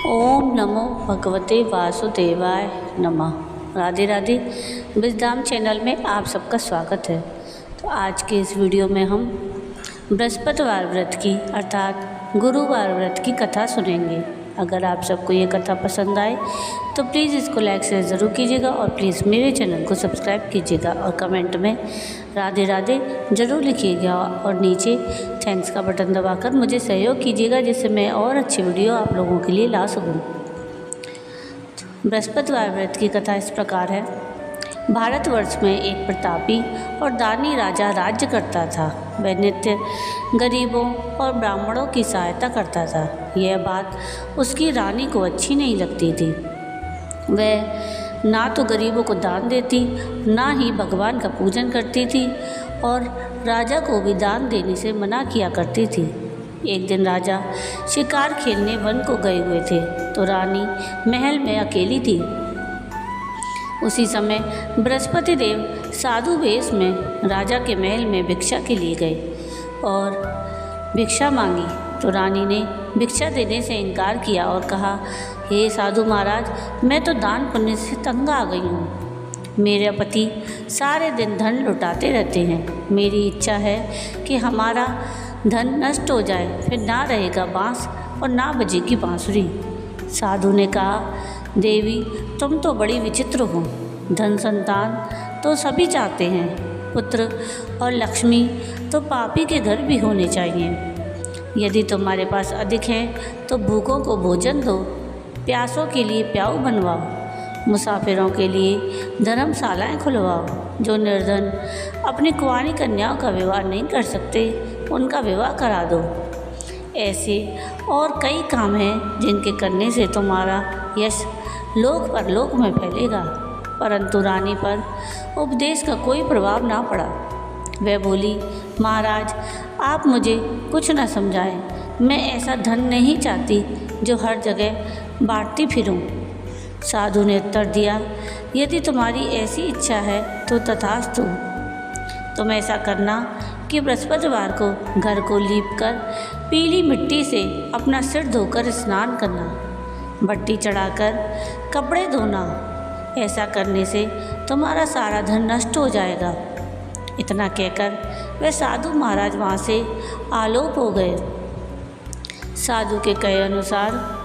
ओम नमो भगवते वासुदेवाय नमः। राधे राधे। विजडम चैनल में आप सबका स्वागत है। तो आज के इस वीडियो में हम बृहस्पतिवार व्रत की अर्थात गुरुवार व्रत की कथा सुनेंगे। अगर आप सबको ये कथा पसंद आए तो प्लीज़ इसको लाइक शेयर ज़रूर कीजिएगा और प्लीज़ मेरे चैनल को सब्सक्राइब कीजिएगा और कमेंट में राधे राधे ज़रूर लिखिएगा और नीचे थैंक्स का बटन दबाकर मुझे सहयोग कीजिएगा जिससे मैं और अच्छी वीडियो आप लोगों के लिए ला सकूं। बृहस्पतिवार व्रत की कथा इस प्रकार है। भारतवर्ष में एक प्रतापी और दानी राजा राज्य करता था। वह नित्य गरीबों और ब्राह्मणों की सहायता करता था। यह बात उसकी रानी को अच्छी नहीं लगती थी। वह ना तो गरीबों को दान देती, ना ही भगवान का पूजन करती थी और राजा को भी दान देने से मना किया करती थी। एक दिन राजा शिकार खेलने वन को गए हुए थे तो रानी महल में अकेली थी। उसी समय बृहस्पति देव साधु वेश में राजा के महल में भिक्षा के लिए गए और भिक्षा मांगी तो रानी ने भिक्षा देने से इनकार किया और कहा, हे साधु महाराज, मैं तो दान पुण्य से तंग आ गई हूँ। मेरे पति सारे दिन धन लुटाते रहते हैं। मेरी इच्छा है कि हमारा धन नष्ट हो जाए, फिर ना रहेगा बाँस और ना बजेगी बाँसुरी। साधु ने कहा, देवी, तुम तो बड़ी विचित्र हो। धन संतान तो सभी चाहते हैं, पुत्र और लक्ष्मी तो पापी के घर भी होने चाहिए। यदि तुम्हारे पास अधिक है तो भूखों को भोजन दो, प्यासों के लिए प्याऊ बनवाओ, मुसाफिरों के लिए धर्मशालाएं खुलवाओ। जो निर्धन अपनी कुंवारी कन्याओं का विवाह नहीं कर सकते उनका विवाह करा दो। ऐसे और कई काम हैं जिनके करने से तुम्हारा यश लोक परलोक में फैलेगा। परंतु रानी पर उपदेश का कोई प्रभाव ना पड़ा। वह बोली, महाराज, आप मुझे कुछ न समझाएं। मैं ऐसा धन नहीं चाहती जो हर जगह बांटती फिरूं। साधु ने उत्तर दिया, यदि तुम्हारी ऐसी इच्छा है तो तथास्तु। तुम ऐसा करना कि बृहस्पतिवार को घर को लीपकर पीली मिट्टी से अपना सिर धोकर स्नान करना, भट्टी चढ़ाकर कपड़े धोना। ऐसा करने से तुम्हारा सारा धन नष्ट हो जाएगा। इतना कहकर वह साधु महाराज वहाँ से आलोप हो गए। साधु के कहे अनुसार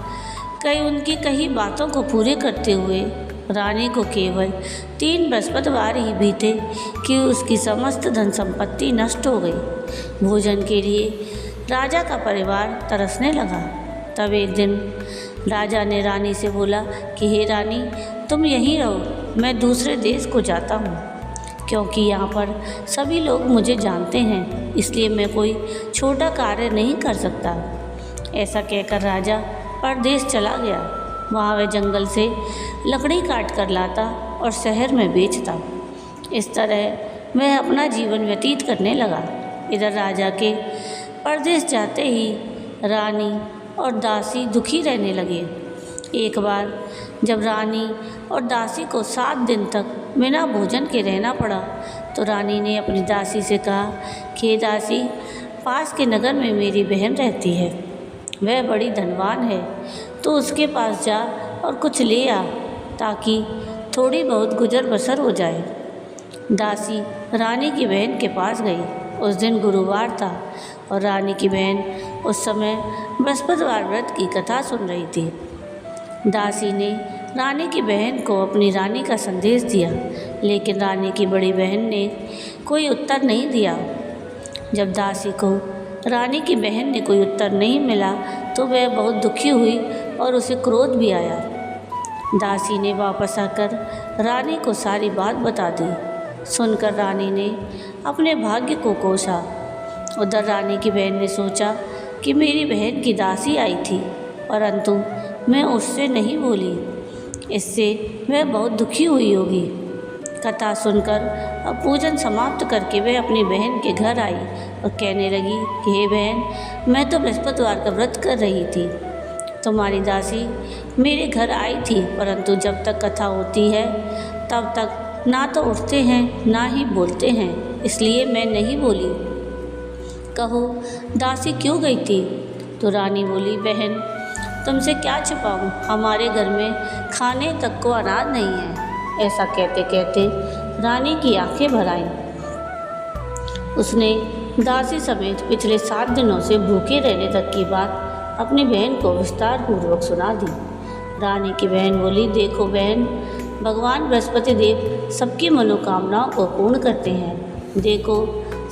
उनकी कही बातों को पूरे करते हुए रानी को केवल 3 बृहस्पतिवार ही बीते कि उसकी समस्त धन संपत्ति नष्ट हो गई। भोजन के लिए राजा का परिवार तरसने लगा। तब एक दिन राजा ने रानी से बोला कि हे रानी, तुम यहीं रहो, मैं दूसरे देश को जाता हूँ, क्योंकि यहाँ पर सभी लोग मुझे जानते हैं, इसलिए मैं कोई छोटा कार्य नहीं कर सकता। ऐसा कहकर राजा परदेश चला गया। वहाँ वह जंगल से लकड़ी काट कर लाता और शहर में बेचता। इस तरह वह अपना जीवन व्यतीत करने लगा। इधर राजा के परदेश जाते ही रानी और दासी दुखी रहने लगे। एक बार जब रानी और दासी को 7 दिन तक बिना भोजन के रहना पड़ा तो रानी ने अपनी दासी से कहा कि दासी, पास के नगर में मेरी बहन रहती है, वह बड़ी धनवान है, तो उसके पास जा और कुछ ले आ ताकि थोड़ी बहुत गुजर बसर हो जाए। दासी रानी की बहन के पास गई। उस दिन गुरुवार था और रानी की बहन उस समय बृहस्पतिवार व्रत की कथा सुन रही थी। दासी ने रानी की बहन को अपनी रानी का संदेश दिया, लेकिन रानी की बड़ी बहन ने कोई उत्तर नहीं दिया। जब दासी को रानी की बहन ने कोई उत्तर नहीं मिला तो वह बहुत दुखी हुई और उसे क्रोध भी आया। दासी ने वापस आकर रानी को सारी बात बता दी। सुनकर रानी ने अपने भाग्य को कोसा। उधर रानी की बहन ने सोचा कि मेरी बहन की दासी आई थी, परंतु मैं उससे नहीं बोली, इससे वह बहुत दुखी हुई होगी। कथा सुनकर अब पूजन समाप्त करके वह अपनी बहन के घर आई और कहने लगी कि हे बहन, मैं तो बृहस्पतिवार का व्रत कर रही थी। तुम्हारी दासी मेरे घर आई थी, परंतु जब तक कथा होती है तब तक ना तो उठते हैं ना ही बोलते हैं, इसलिए मैं नहीं बोली। कहो दासी क्यों गई थी? तो रानी बोली, बहन, तुमसे क्या छिपाऊं, हमारे घर में खाने तक को अनाज नहीं है। ऐसा कहते कहते रानी की आंखें भर आईं। उसने दासी समेत पिछले 7 दिनों से भूखे रहने तक की बात अपनी बहन को विस्तार पूर्वक सुना दी। रानी की बहन बोली, देखो बहन, भगवान बृहस्पति देव सबकी मनोकामनाओं को पूर्ण करते हैं। देखो,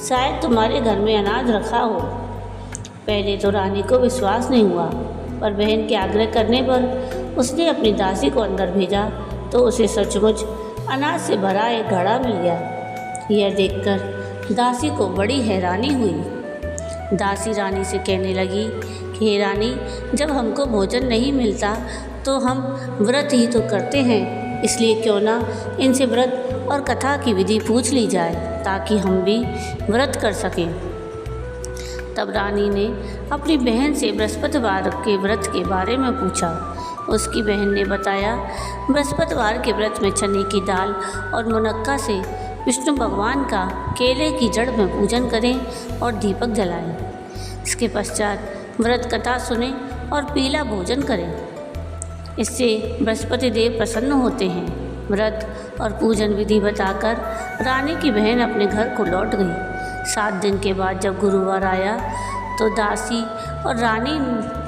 शायद तुम्हारे घर में अनाज रखा हो। पहले तो रानी को विश्वास नहीं हुआ, पर बहन के आग्रह करने पर उसने अपनी दासी को अंदर भेजा तो उसे सचमुच अनाज से भरा एक घड़ा मिल गया। यह देखकर दासी को बड़ी हैरानी हुई। दासी रानी से कहने लगी कि हे रानी, जब हमको भोजन नहीं मिलता तो हम व्रत ही तो करते हैं, इसलिए क्यों ना इनसे व्रत और कथा की विधि पूछ ली जाए ताकि हम भी व्रत कर सकें। तब रानी ने अपनी बहन से बृहस्पतिवार के व्रत के बारे में पूछा। उसकी बहन ने बताया, बृहस्पतिवार के व्रत में चने की दाल और मुनक्का से विष्णु भगवान का केले की जड़ में पूजन करें और दीपक जलाएं। इसके पश्चात व्रत कथा सुनें और पीला भोजन करें। इससे बृहस्पति देव प्रसन्न होते हैं। व्रत और पूजन विधि बताकर रानी की बहन अपने घर को लौट गई। 7 दिन के बाद जब गुरुवार आया तो दासी और रानी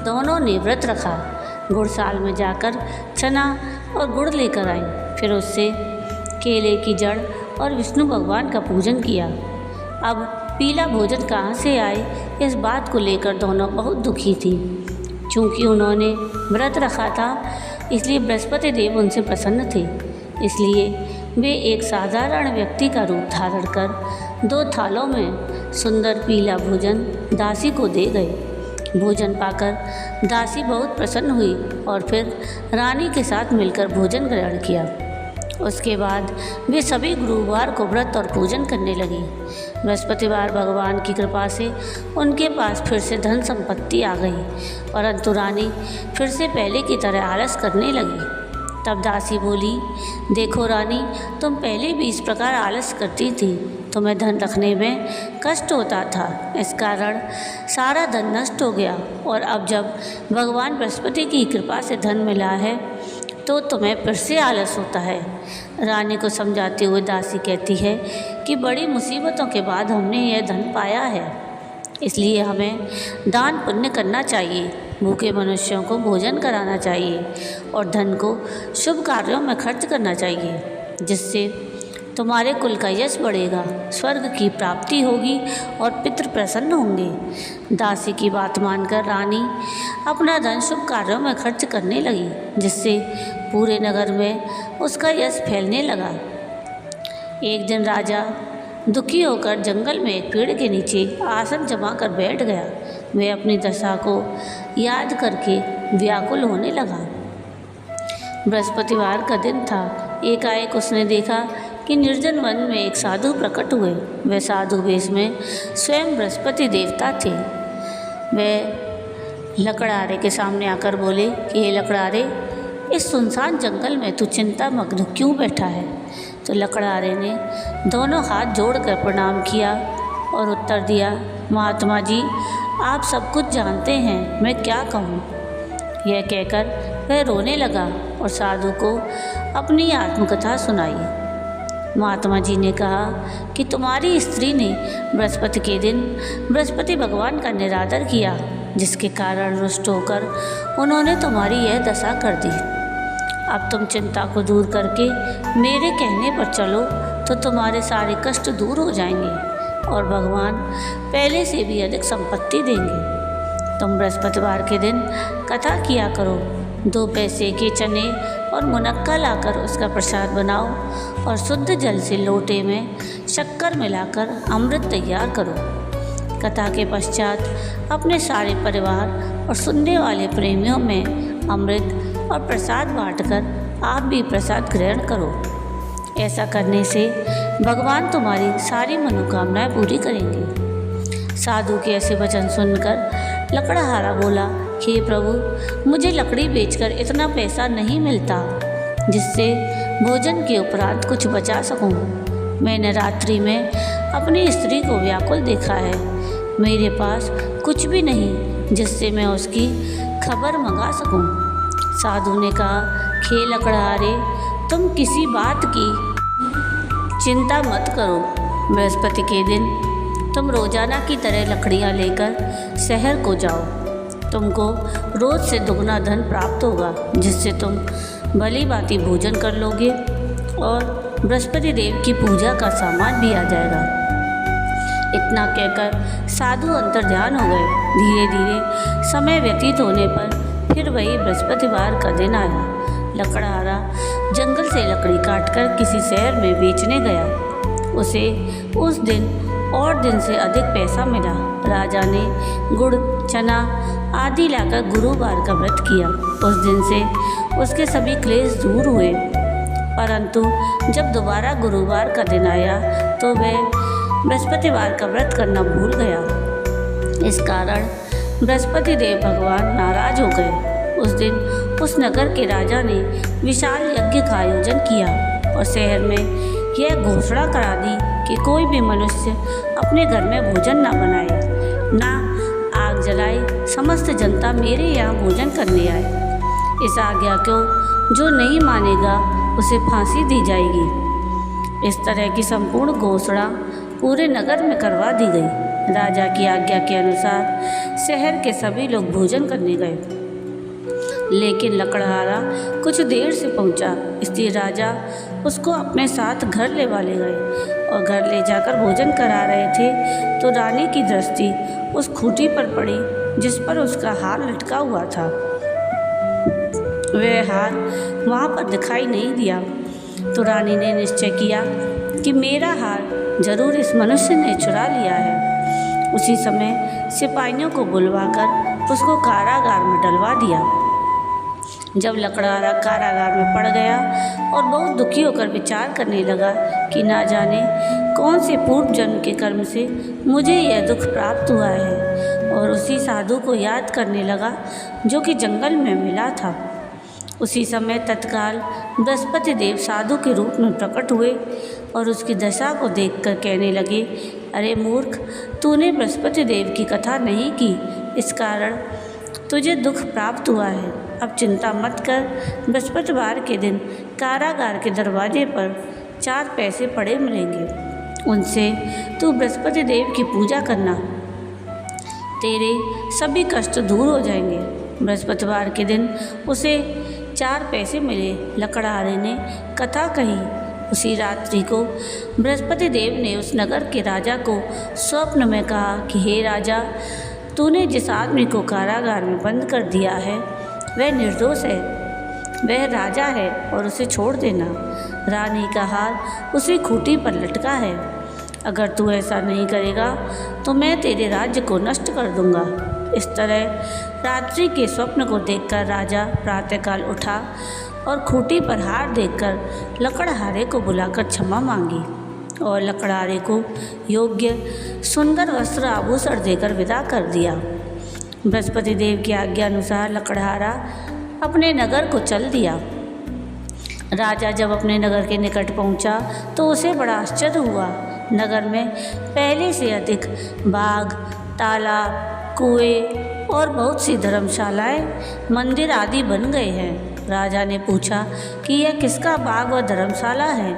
दोनों ने व्रत रखा। गुड़साल में जाकर चना और गुड़ लेकर आई, फिर उससे केले की जड़ और विष्णु भगवान का पूजन किया। अब पीला भोजन कहाँ से आए, इस बात को लेकर दोनों बहुत दुखी थी। चूँकि उन्होंने व्रत रखा था, इसलिए बृहस्पति देव उनसे प्रसन्न थे। इसलिए वे एक साधारण व्यक्ति का रूप धारण कर 2 थालों में सुंदर पीला भोजन दासी को दे गए। भोजन पाकर दासी बहुत प्रसन्न हुई और फिर रानी के साथ मिलकर भोजन ग्रहण किया। उसके बाद वे सभी गुरुवार को व्रत और पूजन करने लगी। बृहस्पतिवार भगवान की कृपा से उनके पास फिर से धन संपत्ति आ गई, परंतु रानी फिर से पहले की तरह आलस करने लगी। तब दासी बोली, देखो रानी, तुम पहले भी इस प्रकार आलस करती थी। तुम्हें धन रखने में कष्ट होता था, इस कारण सारा धन नष्ट हो गया, और अब जब भगवान बृहस्पति की कृपा से धन मिला है तो तुम्हें फिर से आलस होता है। रानी को समझाते हुए दासी कहती है कि बड़ी मुसीबतों के बाद हमने यह धन पाया है, इसलिए हमें दान पुण्य करना चाहिए, भूखे मनुष्यों को भोजन कराना चाहिए और धन को शुभ कार्यों में खर्च करना चाहिए, जिससे तुम्हारे कुल का यश बढ़ेगा, स्वर्ग की प्राप्ति होगी और पितृ प्रसन्न होंगे। दासी की बात मानकर रानी अपना धन शुभ कार्यों में खर्च करने लगी, जिससे पूरे नगर में उसका यश फैलने लगा। एक दिन राजा दुखी होकर जंगल में एक पेड़ के नीचे आसन जमा कर बैठ गया। वह अपनी दशा को याद करके व्याकुल होने लगा। बृहस्पतिवार का दिन था। एकाएक उसने देखा कि निर्जन वन में एक साधु प्रकट हुए। वह साधु वेश में स्वयं बृहस्पति देवता थे। वह लकड़ारे के सामने आकर बोले कि हे लकड़ारे, इस सुनसान जंगल में तू चिंता मग्न क्यों बैठा है? तो लकड़ारे ने दोनों हाथ जोड़कर प्रणाम किया और उत्तर दिया, महात्मा जी, आप सब कुछ जानते हैं, मैं क्या कहूँ। यह कहकर वह रोने लगा और साधु को अपनी आत्मकथा सुनाई। महात्मा जी ने कहा कि तुम्हारी स्त्री ने बृहस्पति के दिन बृहस्पति भगवान का निरादर किया, जिसके कारण रुष्ट होकर उन्होंने तुम्हारी यह दशा कर दी। अब तुम चिंता को दूर करके मेरे कहने पर चलो तो तुम्हारे सारे कष्ट दूर हो जाएंगे और भगवान पहले से भी अधिक संपत्ति देंगे। तुम बृहस्पतिवार के दिन कथा किया करो, 2 पैसे के चने और मुनक्का लाकर उसका प्रसाद बनाओ और शुद्ध जल से लोटे में शक्कर मिलाकर अमृत तैयार करो। कथा के पश्चात अपने सारे परिवार और सुनने वाले प्रेमियों में अमृत और प्रसाद बांटकर आप भी प्रसाद ग्रहण करो। ऐसा करने से भगवान तुम्हारी सारी मनोकामनाएं पूरी करेंगे। साधु के ऐसे वचन सुनकर लकड़हारा बोला, हे प्रभु, मुझे लकड़ी बेचकर इतना पैसा नहीं मिलता जिससे भोजन के उपरांत कुछ बचा सकूं। मैंने रात्रि में अपनी स्त्री को व्याकुल देखा है। मेरे पास कुछ भी नहीं, जिससे मैं उसकी खबर मंगा सकूं। साधु ने कहा, हे लकड़हारे, तुम किसी बात की चिंता मत करो। बृहस्पति के दिन तुम रोजाना की तरह लकड़ियाँ लेकर शहर को जाओ। तुमको रोज से दुगना धन प्राप्त होगा, जिससे तुम भली भांति भोजन कर लोगे और बृहस्पति देव की पूजा का सामान भी आ जाएगा। इतना कहकर साधु अंतर्ध्यान हो गए। धीरे धीरे समय व्यतीत होने पर फिर वही बृहस्पतिवार का दिन आया। लकड़हारा जंगल से लकड़ी काटकर किसी शहर में बेचने गया। उसे उस दिन और दिन से अधिक पैसा मिला। राजा ने गुड़, चना आदि लाकर गुरुवार का व्रत किया। उस दिन से उसके सभी क्लेश दूर हुए। परंतु जब दोबारा गुरुवार का दिन आया तो वह बृहस्पतिवार का व्रत करना भूल गया। इस कारण बृहस्पति देव भगवान नाराज हो गए। उस दिन उस नगर के राजा ने विशाल यज्ञ का आयोजन किया और शहर में यह घोषणा करा दी कि कोई भी मनुष्य अपने घर में भोजन ना बनाए, ना आग जलाए। समस्त जनता मेरे यहाँ भोजन करने आए। इस आज्ञा को जो नहीं मानेगा उसे फांसी दी जाएगी। इस तरह की संपूर्ण घोषणा पूरे नगर में करवा दी गई। राजा की आज्ञा के अनुसार शहर के सभी लोग भोजन करने गए, लेकिन लकड़हारा कुछ देर से पहुंचा, इसलिए राजा उसको अपने साथ घर ले वाले गए और घर ले जाकर भोजन करा रहे थे तो रानी की दृष्टि उस खूंटी पर पड़ी जिस पर उसका हार लटका हुआ था। वह हार वहाँ पर दिखाई नहीं दिया तो रानी ने निश्चय किया कि मेरा हार जरूर इस मनुष्य ने चुरा लिया है। उसी समय सिपाहियों को बुलवाकर उसको कारागार में डलवा दिया। जब लकड़हारा कारागार में पड़ गया और बहुत दुखी होकर विचार करने लगा कि ना जाने कौन से पूर्व जन्म के कर्म से मुझे यह दुख प्राप्त हुआ है, और उसी साधु को याद करने लगा जो कि जंगल में मिला था। उसी समय तत्काल बृहस्पति देव साधु के रूप में प्रकट हुए और उसकी दशा को देखकर कहने लगे, अरे मूर्ख, तूने बृहस्पति देव की कथा नहीं की, इस कारण तुझे दुख प्राप्त हुआ है। अब चिंता मत कर। बृहस्पतिवार के दिन कारागार के दरवाजे पर 4 पैसे पड़े मिलेंगे, उनसे तू बृहस्पति देव की पूजा करना, तेरे सभी कष्ट दूर हो जाएंगे। बृहस्पतिवार के दिन उसे 4 पैसे मिले। लकड़हारे ने कथा कही। उसी रात्रि को बृहस्पति देव ने उस नगर के राजा को स्वप्न में कहा कि हे राजा, तूने जिस आदमी को कारागार में बंद कर दिया है वह निर्दोष है, वह राजा है और उसे छोड़ देना। रानी का हार उसी खूंटी पर लटका है। अगर तू ऐसा नहीं करेगा तो मैं तेरे राज्य को नष्ट कर दूंगा। इस तरह रात्रि के स्वप्न को देखकर राजा प्रातःकाल उठा और खूंटी पर हार देखकर लकड़हारे को बुलाकर क्षमा मांगी और लकड़हारे को योग्य सुंदर वस्त्र आभूषण देकर विदा कर दिया। बृहस्पति देव की आज्ञा अनुसार लकड़हारा अपने नगर को चल दिया। राजा जब अपने नगर के निकट पहुंचा तो उसे बड़ा आश्चर्य हुआ। नगर में पहले से अधिक बाग, तालाब, कुएं और बहुत सी धर्मशालाएं, मंदिर आदि बन गए हैं। राजा ने पूछा कि यह किसका बाग व धर्मशाला है।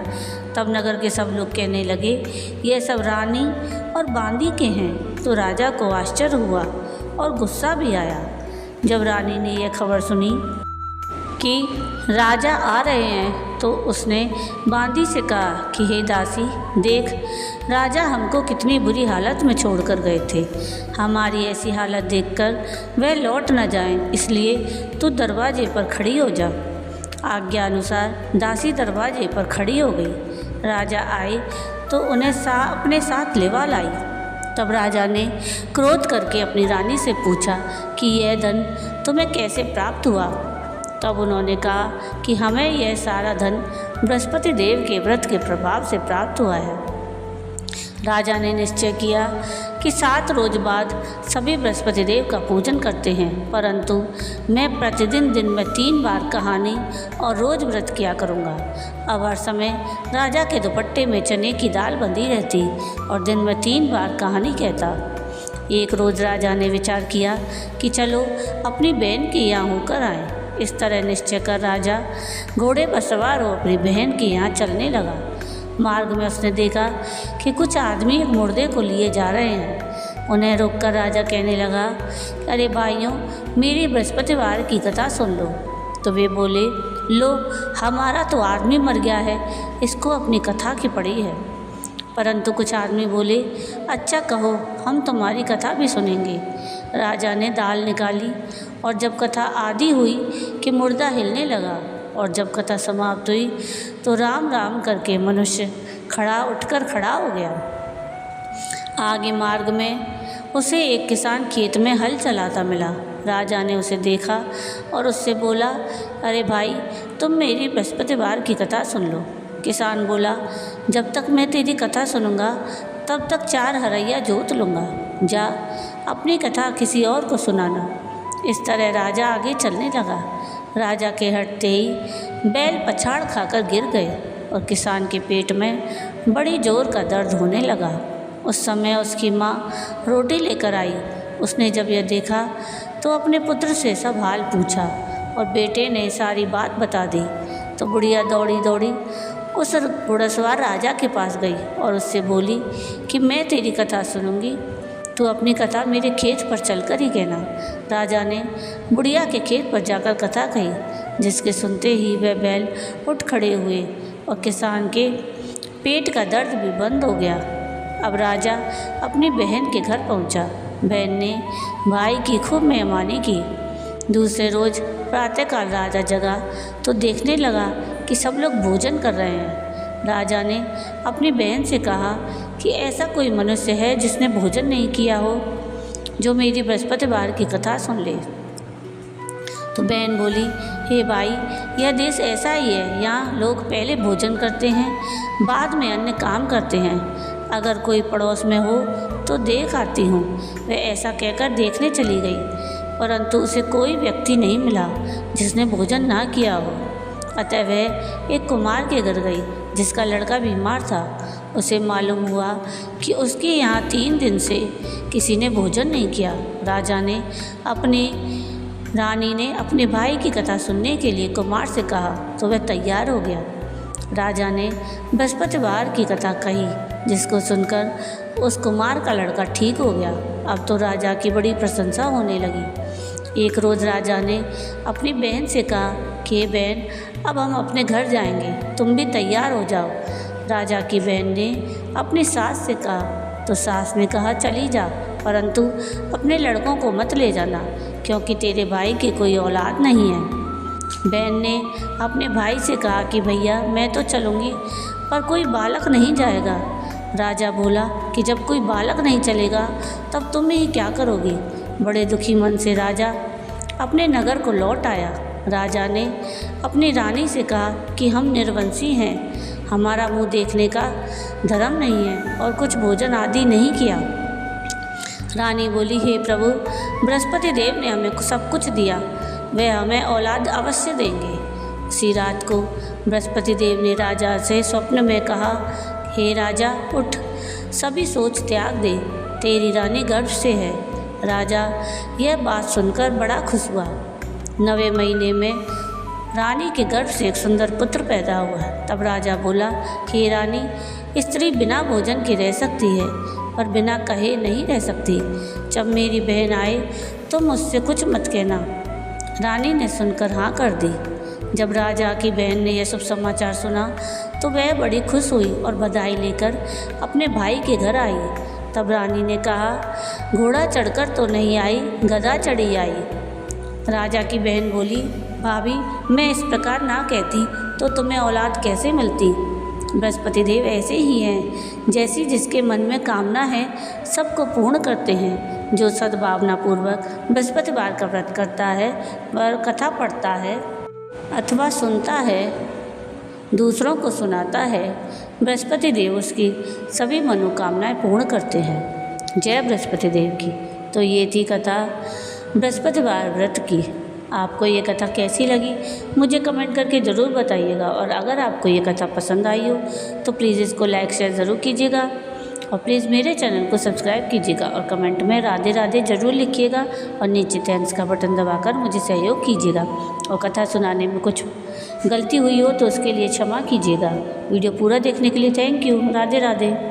तब नगर के सब लोग कहने लगे, यह सब रानी और बांदी के हैं। तो राजा को आश्चर्य हुआ और गुस्सा भी आया। जब रानी ने यह खबर सुनी कि राजा आ रहे हैं तो उसने बांदी से कहा कि हे दासी, देख, राजा हमको कितनी बुरी हालत में छोड़कर गए थे। हमारी ऐसी हालत देखकर वह लौट न जाएं, इसलिए तू दरवाजे पर खड़ी हो जा। आज्ञा अनुसार दासी दरवाजे पर खड़ी हो गई। राजा आए तो उन्हें अपने साथ लेवा लाई। तब राजा ने क्रोध करके अपनी रानी से पूछा कि यह धन तुम्हें कैसे प्राप्त हुआ। तब उन्होंने कहा कि हमें यह सारा धन बृहस्पति देव के व्रत के प्रभाव से प्राप्त हुआ है। राजा ने निश्चय किया कि 7 रोज बाद सभी बृहस्पति देव का पूजन करते हैं, परंतु मैं प्रतिदिन दिन में 3 बार कहानी और रोज व्रत किया करूँगा। अब हर समय राजा के दुपट्टे में चने की दाल बंधी रहती और दिन में 3 बार कहानी कहता। एक रोज़ राजा ने विचार किया कि चलो अपनी बहन के यहाँ होकर आएं। इस तरह निश्चय कर राजा घोड़े पर सवार हो अपनी बहन के यहाँ चलने लगा। मार्ग में उसने देखा कि कुछ आदमी एक मुर्दे को लिए जा रहे हैं। उन्हें रोककर राजा कहने लगा, अरे भाइयों, मेरी बृहस्पतिवार की कथा सुन लो। तो वे बोले, लो, हमारा तो आदमी मर गया है, इसको अपनी कथा की पड़ी है। परंतु कुछ आदमी बोले, अच्छा कहो, हम तुम्हारी कथा भी सुनेंगे। राजा ने दाल निकाली और जब कथा आधी हुई कि मुर्दा हिलने लगा, और जब कथा समाप्त हुई तो राम राम करके मनुष्य उठकर खड़ा हो गया। आगे मार्ग में उसे एक किसान खेत में हल चलाता मिला। राजा ने उसे देखा और उससे बोला, अरे भाई, तुम मेरी बृहस्पतिवार की कथा सुन लो। किसान बोला, जब तक मैं तेरी कथा सुनूंगा तब तक 4 हरैया जोत लूँगा। जा, अपनी कथा किसी और को सुनाना। इस तरह राजा आगे चलने लगा। राजा के हटते ही बैल पछाड़ खाकर गिर गए और किसान के पेट में बड़ी जोर का दर्द होने लगा। उस समय उसकी माँ रोटी लेकर आई। उसने जब यह देखा तो अपने पुत्र से सब हाल पूछा और बेटे ने सारी बात बता दी। तो बुढ़िया दौड़ी दौड़ी उस घुड़सवार राजा के पास गई और उससे बोली कि मैं तेरी कथा सुनूंगी, तू अपनी कथा मेरे खेत पर चलकर ही कहना। राजा ने बुढ़िया के खेत पर जाकर कथा कही, जिसके सुनते ही वह बैल उठ खड़े हुए और किसान के पेट का दर्द भी बंद हो गया। अब राजा अपनी बहन के घर पहुंचा। बहन ने भाई की खूब मेहमानी की। दूसरे रोज़ प्रातःकाल राजा जगा तो देखने लगा कि सब लोग भोजन कर रहे हैं। राजा ने अपनी बहन से कहा कि ऐसा कोई मनुष्य है जिसने भोजन नहीं किया हो, जो मेरी बृहस्पतिवार की कथा सुन ले। तो बहन बोली, हे भाई, यह देश ऐसा ही है, यहाँ लोग पहले भोजन करते हैं, बाद में अन्य काम करते हैं। अगर कोई पड़ोस में हो तो देख आती हूँ। वह ऐसा कहकर देखने चली गई, परंतु उसे कोई व्यक्ति नहीं मिला जिसने भोजन ना किया हो। अतः वह एक कुमार के घर गई जिसका लड़का बीमार था। उसे मालूम हुआ कि उसके यहाँ 3 दिन से किसी ने भोजन नहीं किया। रानी ने अपने भाई की कथा सुनने के लिए कुमार से कहा तो वह तैयार हो गया। राजा ने बृहस्पतिवार की कथा कही, जिसको सुनकर उस कुमार का लड़का ठीक हो गया। अब तो राजा की बड़ी प्रशंसा होने लगी। एक रोज़ राजा ने अपनी बहन से कहा कि बहन, अब हम अपने घर जाएंगे, तुम भी तैयार हो जाओ। राजा की बहन ने अपनी सास से कहा तो सास ने कहा, चली जा, परंतु अपने लड़कों को मत ले जाना, क्योंकि तेरे भाई की कोई औलाद नहीं है। बहन ने अपने भाई से कहा कि भैया, मैं तो चलूँगी, पर कोई बालक नहीं जाएगा। राजा बोला कि जब कोई बालक नहीं चलेगा तब तुम ही क्या करोगी। बड़े दुखी मन से राजा अपने नगर को लौट आया। राजा ने अपनी रानी से कहा कि हम निर्वंशी हैं, हमारा मुंह देखने का धर्म नहीं है और कुछ भोजन आदि नहीं किया। रानी बोली, हे प्रभु, बृहस्पति देव ने हमें सब कुछ दिया, वह हमें औलाद अवश्य देंगे। उसी रात को बृहस्पति देव ने राजा से स्वप्न में कहा, हे राजा, उठ, सभी सोच त्याग दे, तेरी रानी गर्भ से है। राजा यह बात सुनकर बड़ा खुश हुआ। 9वें महीने में रानी के गर्भ से एक सुंदर पुत्र पैदा हुआ। तब राजा बोला कि रानी, स्त्री बिना भोजन के रह सकती है, पर बिना कहे नहीं रह सकती। जब मेरी बहन आए तो मुझसे कुछ मत कहना। रानी ने सुनकर हाँ कर दी। जब राजा की बहन ने यह सब समाचार सुना तो वह बड़ी खुश हुई और बधाई लेकर अपने भाई के घर आई। तब रानी ने कहा, घोड़ा चढ़कर तो नहीं आई, गधा चढ़ी आई। राजा की बहन बोली, भाभी, मैं इस प्रकार ना कहती तो तुम्हें औलाद कैसे मिलती। बृहस्पति देव ऐसे ही हैं, जैसी जिसके मन में कामना है सबको पूर्ण करते हैं। जो सद्भावनापूर्वक बृहस्पतिवार का व्रत करता है, वह कथा पढ़ता है अथवा सुनता है, दूसरों को सुनाता है, बृहस्पति देव उसकी सभी मनोकामनाएं पूर्ण करते हैं। जय बृहस्पति देव की। तो ये थी कथा बृहस्पतिवार व्रत की। आपको ये कथा कैसी लगी मुझे कमेंट करके ज़रूर बताइएगा, और अगर आपको ये कथा पसंद आई हो तो प्लीज़ इसको लाइक शेयर ज़रूर कीजिएगा और प्लीज़ मेरे चैनल को सब्सक्राइब कीजिएगा और कमेंट में राधे राधे ज़रूर लिखिएगा और नीचे थैंक्स का बटन दबाकर मुझे सहयोग कीजिएगा। और कथा सुनाने में कुछ गलती हुई हो तो उसके लिए क्षमा कीजिएगा। वीडियो पूरा देखने के लिए थैंक यू। राधे राधे।